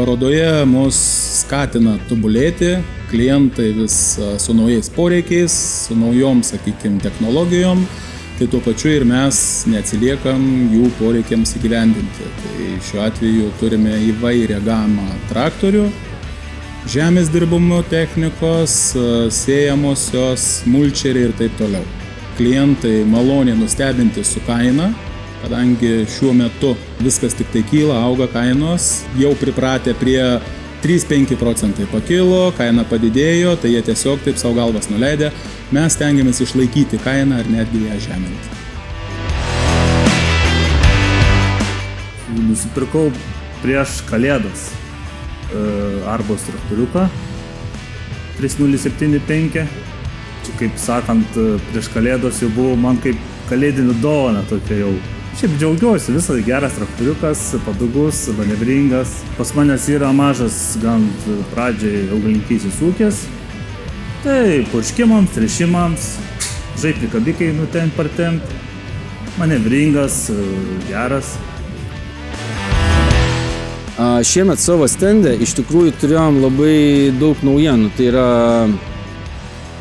parodoje mus skatina tobulėti, klientai vis su naujais poreikiais, su naujom, sakykime, technologijom, tai tuo pačiu ir mes neatsiliekam jų poreikiams įgyvendinti. Tai šiuo atveju turime įvairią gamą traktorių, žemės dirbimo technikos, sėjamosios, mulčeriai ir taip toliau. Klientai maloniai nustebinti su kaina, kadangi šiuo metu viskas tik tai kyla, auga kainos, jau pripratę prie 3-5% pakilo, kaina padidėjo, tai jie tiesiog taip savo galvas nuleidė, mes stengiamės išlaikyti kainą ar netgi ją žeminti. Nusipirkau prieš Kalėdas Arbos traktoriuką 3075. Čia, kaip sakant, prieš Kalėdas jau buvo man kaip kalėdinė dovana tokia jau. Šiaip džiaugiuosi, visas geras traktoriukas, patogus, manevringas. Pas manęs yra mažas gan pradžiai augalininkystės ūkis. Tai purškimams, tręšimams, prikabikai nutempt partempt, manevringas, geras. Šiemet savo stende iš tikrųjų turėjom labai daug naujienų. Tai yra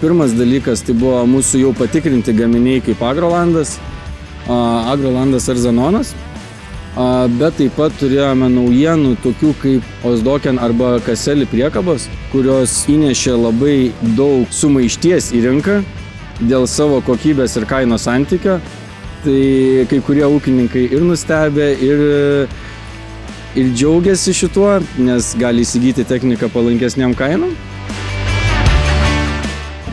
pirmas dalykas, tai buvo mūsų jau patikrinti gaminiai kaip Agrolandas ar Zanonas, bet taip pat turėjome naujienų tokių kaip Osdoken arba Kaseli priekabos, kurios įnešė labai daug sumaišties į rinką dėl savo kokybės ir kainos santykio. Tai kai kurie ūkininkai ir nustebė, ir džiaugiasi šituo, nes gali įsigyti techniką palankesniam kainom.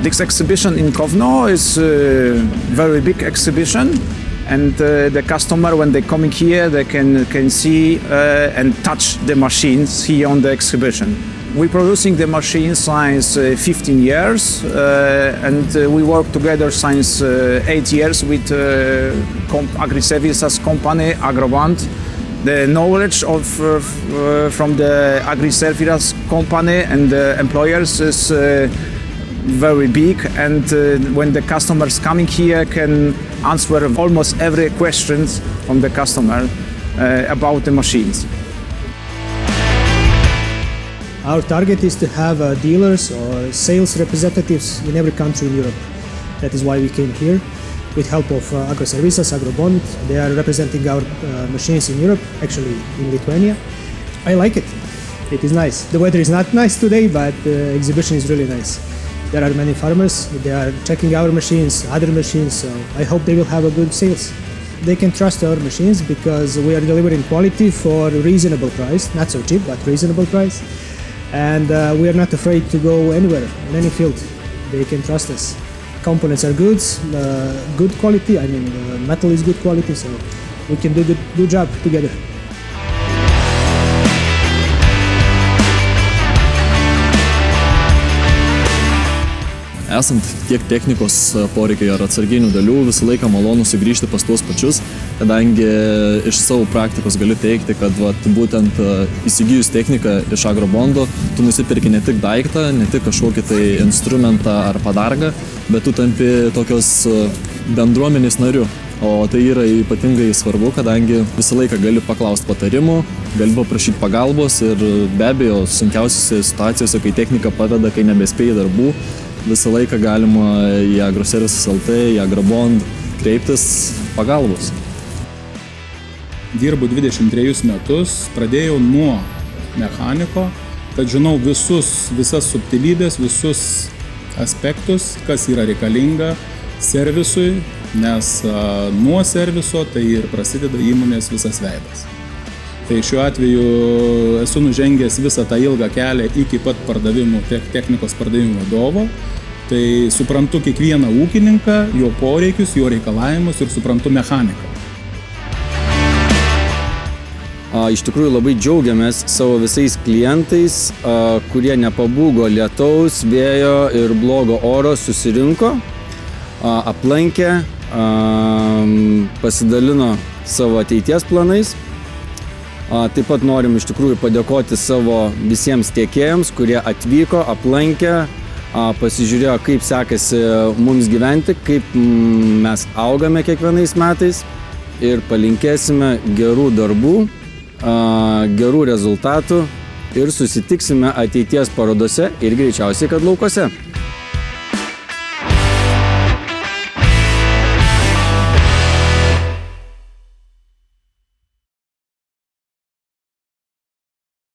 This exhibition in Kovno is a very big exhibition. And the customer, when they coming here, they can see and touch the machines here on the exhibition. We're producing the machines since 15 years, and we work together since 8 years with agri-services company Agrobond. The knowledge from the agri-services company and the employers is very big, and when the customers coming here can answer almost every question from the customer about the machines. Our target is to have dealers or sales representatives in every country in Europe. That is why we came here with help of Agro-Services, Agrobond. They are representing our machines in Europe, actually in Lithuania. I like it. It is nice. The weather is not nice today, but the exhibition is really nice. There are many farmers, they are checking our machines, other machines, so I hope they will have a good sales. They can trust our machines because we are delivering quality for reasonable price, not so cheap, but reasonable price. And we are not afraid to go anywhere, in any field. They can trust us. Components are good quality, metal is good quality, so we can do good job together. Esant tiek technikos poreikio ar atsarginių dalių, visą laiką malonu sugrįžti pas tuos pačius, kadangi iš savo praktikos galiu teikti, kad būtent įsigijus techniką iš Agrobondo, tu nusipirki ne tik daiktą, ne tik kažkokį tai instrumentą ar padargą, bet tu tampi tokios bendruomenės nariu. O tai yra ypatingai svarbu, kadangi visą laiką gali paklausti patarimų, gali paprašyti pagalbos ir be abejo sunkiausiose situacijose, kai technika paveda, kai nebespėji darbų, visą laiką galima į Agroservices LT, į Agrobond kreiptis pagalbos. Dirbu 23 metus, pradėjau nuo mechaniko, kad žinau visas subtilybės, visus aspektus, kas yra reikalinga servisui, nes nuo serviso tai ir prasideda įmonės visas veidas. Tai šiuo atveju esu nužengęs visą tą ilgą kelią iki pat technikos pardavimų vadovo. Tai suprantu kiekvieną ūkininką, jo poreikius, jo reikalavimus ir suprantu mechaniką. Iš tikrųjų labai džiaugiamės savo visais klientais, kurie nepabūgo lietaus, vėjo ir blogo oro, susirinko, aplankė, pasidalino savo ateities planais. Taip pat norim iš tikrųjų padėkoti savo visiems tiekėjams, kurie atvyko, aplankė, pasižiūrėjo, kaip sekasi mums gyventi, kaip mes augame kiekvienais metais ir palinkėsime gerų darbų, gerų rezultatų ir susitiksime ateities parodose ir greičiausiai, kad laukuose.